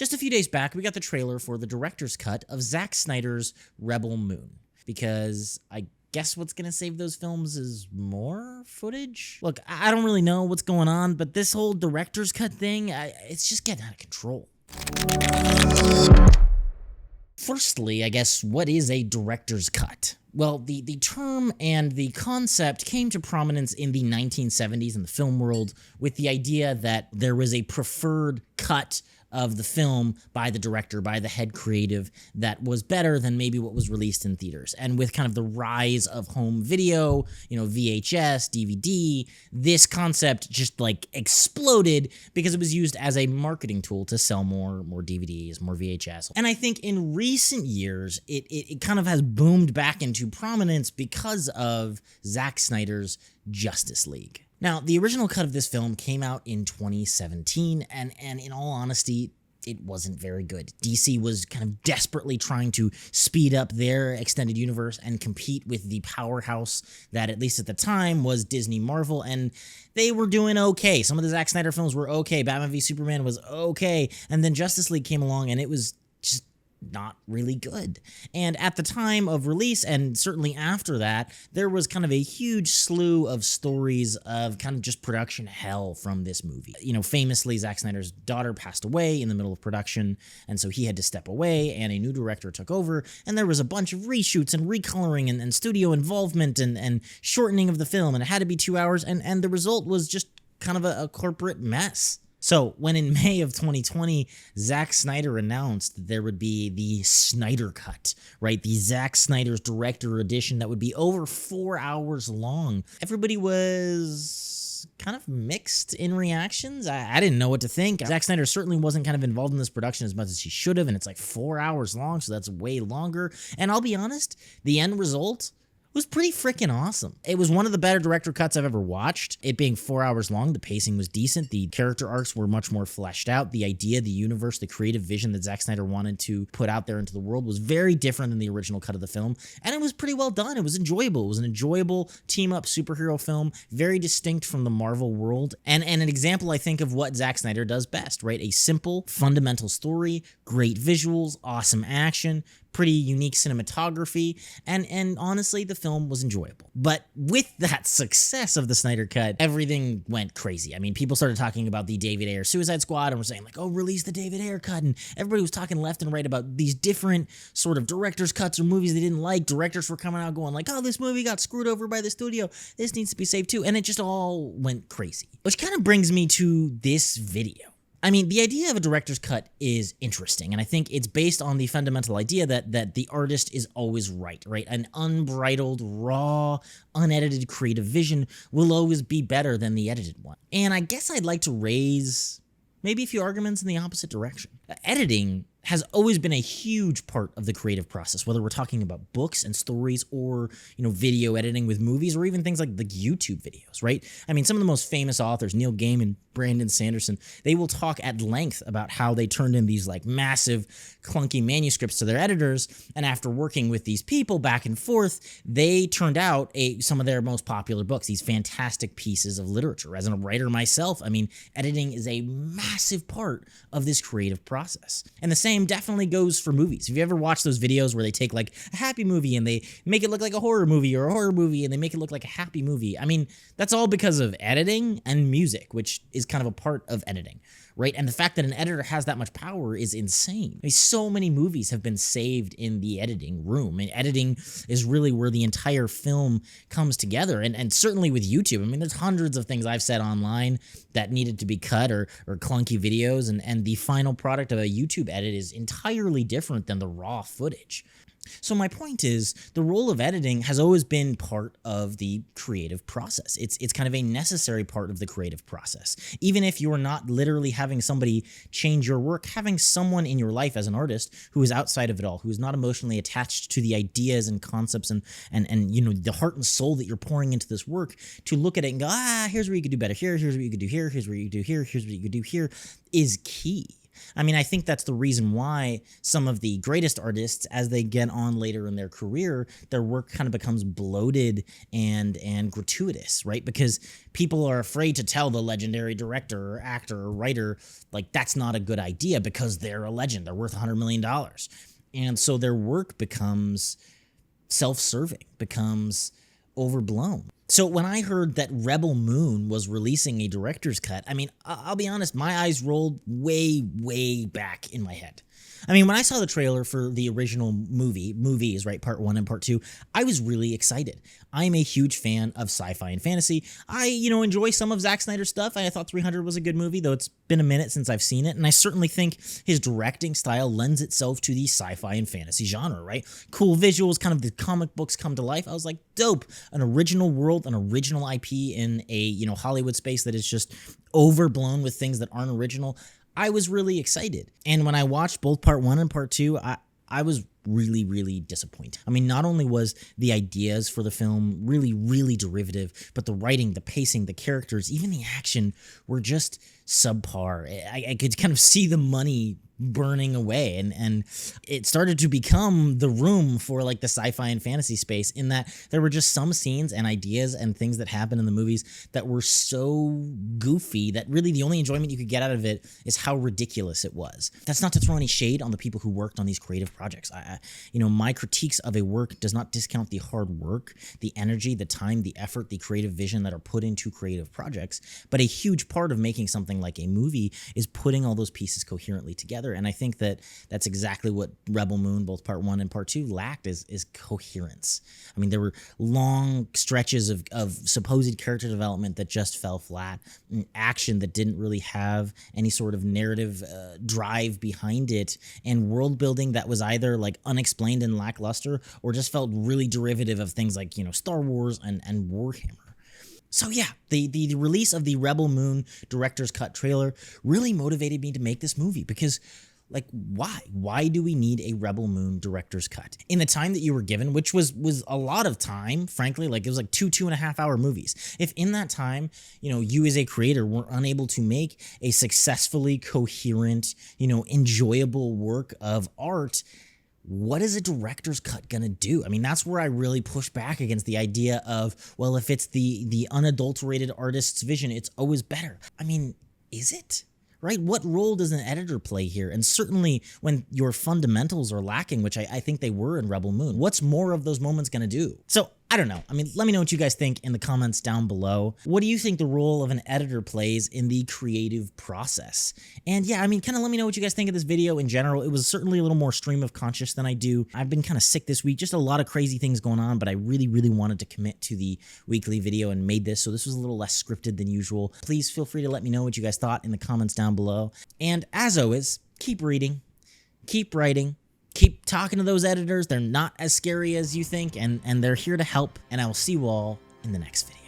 Just a few days back, we got the trailer for the director's cut of Zack Snyder's Rebel Moon, because I guess what's going to save those films is more footage? Look, I don't really know what's going on, but this whole director's cut thing, it's just getting out of control. Firstly, I guess, what is a director's cut? Well, the term and the concept came to prominence in the 1970s in the film world with the idea that there was a preferred cut of the film by the director, by the head creative, that was better than maybe what was released in theaters. And with kind of the rise of home video, VHS, DVD, this concept just like exploded because it was used as a marketing tool to sell more DVDs, more VHS. And I think in recent years, it kind of has boomed back into prominence because of Zack Snyder's Justice League. Now, the original cut of this film came out in 2017, and in all honesty, it wasn't very good. DC was kind of desperately trying to speed up their extended universe and compete with the powerhouse that, at least at the time, was Disney Marvel, and they were doing okay. Some of the Zack Snyder films were okay. Batman v Superman was okay, and then Justice League came along, and it was just not really good. And at the time of release, and certainly after that, there was kind of a huge slew of stories of kind of just production hell from this movie. Famously, Zack Snyder's daughter passed away in the middle of production, and so he had to step away, and a new director took over, and there was a bunch of reshoots and recoloring and studio involvement and shortening of the film, and it had to be 2 hours, and the result was just kind of a corporate mess. So when in May of 2020, Zack Snyder announced that there would be the Snyder Cut, right? The Zack Snyder's director edition that would be over 4 hours long. Everybody was kind of mixed in reactions. I didn't know what to think. Zack Snyder certainly wasn't kind of involved in this production as much as he should have, and it's like 4 hours long, so that's way longer. And I'll be honest, the end result was pretty freaking awesome. It was one of the better director cuts I've ever watched. It being 4 hours long, the pacing was decent. The character arcs were much more fleshed out. The idea, the universe, the creative vision that Zack Snyder wanted to put out there into the world was very different than the original cut of the film, and it was pretty well done. It was enjoyable. It was an enjoyable team-up superhero film, very distinct from the Marvel world, and an example, I think, of what Zack Snyder does best, right? A simple, fundamental story, great visuals, awesome action, pretty unique cinematography, and honestly, the film was enjoyable. But with that success of the Snyder Cut, everything went crazy. I mean, people started talking about the David Ayer Suicide Squad and were saying like, oh, release the David Ayer cut, and everybody was talking left and right about these different sort of director's cuts or movies they didn't like. Directors were coming out going like, oh, this movie got screwed over by the studio. This needs to be saved too, and it just all went crazy. Which kind of brings me to this video. I mean, the idea of a director's cut is interesting, and I think it's based on the fundamental idea that the artist is always right? An unbridled, raw, unedited creative vision will always be better than the edited one. And I guess I'd like to raise maybe a few arguments in the opposite direction. Editing has always been a huge part of the creative process, whether we're talking about books and stories or, video editing with movies or even things like the YouTube videos, right? I mean, some of the most famous authors, Neil Gaiman, Brandon Sanderson, they will talk at length about how they turned in these like massive, clunky manuscripts to their editors, and after working with these people back and forth, they turned out some of their most popular books, these fantastic pieces of literature. As a writer myself, I mean, editing is a massive part of this creative process. And the same definitely goes for movies. Have you ever watched those videos where they take like a happy movie and they make it look like a horror movie, or a horror movie and they make it look like a happy movie? I mean, that's all because of editing and music, which is kind of a part of editing, right? And the fact that an editor has that much power is insane. I mean, so many movies have been saved in the editing room, and editing is really where the entire film comes together. And certainly with YouTube, I mean, there's hundreds of things I've said online that needed to be cut or clunky videos, and the final product of a YouTube edit is entirely different than the raw footage. So my point is, the role of editing has always been part of the creative process. It's kind of a necessary part of the creative process. Even if you're not literally having somebody change your work, having someone in your life as an artist who is outside of it all, who is not emotionally attached to the ideas and concepts and the heart and soul that you're pouring into this work, to look at it and go, here's where you could do better here, here's what you could do here, here's what you could do here, here's what you could do here, is key. I mean, I think that's the reason why some of the greatest artists, as they get on later in their career, their work kind of becomes bloated and gratuitous, right? Because people are afraid to tell the legendary director or actor or writer, like, that's not a good idea because they're a legend. They're worth $100 million. And so their work becomes self-serving, becomes overblown. So when I heard that Rebel Moon was releasing a director's cut, I mean, I'll be honest, my eyes rolled way, way back in my head. I mean, when I saw the trailer for the original movies, right, part 1 and part 2, I was really excited. I'm a huge fan of sci-fi and fantasy. I, enjoy some of Zack Snyder's stuff. I thought 300 was a good movie, though it's been a minute since I've seen it, and I certainly think his directing style lends itself to the sci-fi and fantasy genre, right? Cool visuals, kind of the comic books come to life. I was like, dope. An original world, an original IP in a, Hollywood space that is just overblown with things that aren't original. I was really excited. And when I watched both part 1 and part 2, I was really, really disappointed. I mean, not only was the ideas for the film really, really derivative, but the writing, the pacing, the characters, even the action were just subpar. I could kind of see the money burning away, and it started to become The Room for like the sci-fi and fantasy space, in that there were just some scenes and ideas and things that happened in the movies that were so goofy that really the only enjoyment you could get out of it is how ridiculous it was. That's not to throw any shade on the people who worked on these creative projects. My critiques of a work does not discount the hard work, the energy, the time, the effort, the creative vision that are put into creative projects, but a huge part of making something like a movie is putting all those pieces coherently together. And I think that that's exactly what Rebel Moon, both part 1 and part 2, lacked, is coherence. I mean, there were long stretches of supposed character development that just fell flat, and action that didn't really have any sort of narrative drive behind it, and world building that was either like unexplained and lackluster or just felt really derivative of things like, Star Wars and Warhammer. So yeah, the release of the Rebel Moon director's cut trailer really motivated me to make this movie, because like, why? Why do we need a Rebel Moon director's cut? In the time that you were given, which was a lot of time, frankly, like it was like 2.5 hour movies. If in that time, you as a creator were unable to make a successfully coherent, enjoyable work of art, what is a director's cut gonna do? I mean, that's where I really push back against the idea of, well, if it's the unadulterated artist's vision, it's always better. I mean, is it? Right? What role does an editor play here? And certainly when your fundamentals are lacking, which I think they were in Rebel Moon, what's more of those moments gonna do? So I don't know. I mean, let me know what you guys think in the comments down below. What do you think the role of an editor plays in the creative process? And yeah, I mean, kind of let me know what you guys think of this video in general. It was certainly a little more stream of conscious than I do. I've been kind of sick this week, just a lot of crazy things going on, but I really, really wanted to commit to the weekly video and made this, so this was a little less scripted than usual. Please feel free to let me know what you guys thought in the comments down below. And as always, keep reading, keep writing, keep talking to those editors. They're not as scary as you think, and they're here to help, and I will see you all in the next video.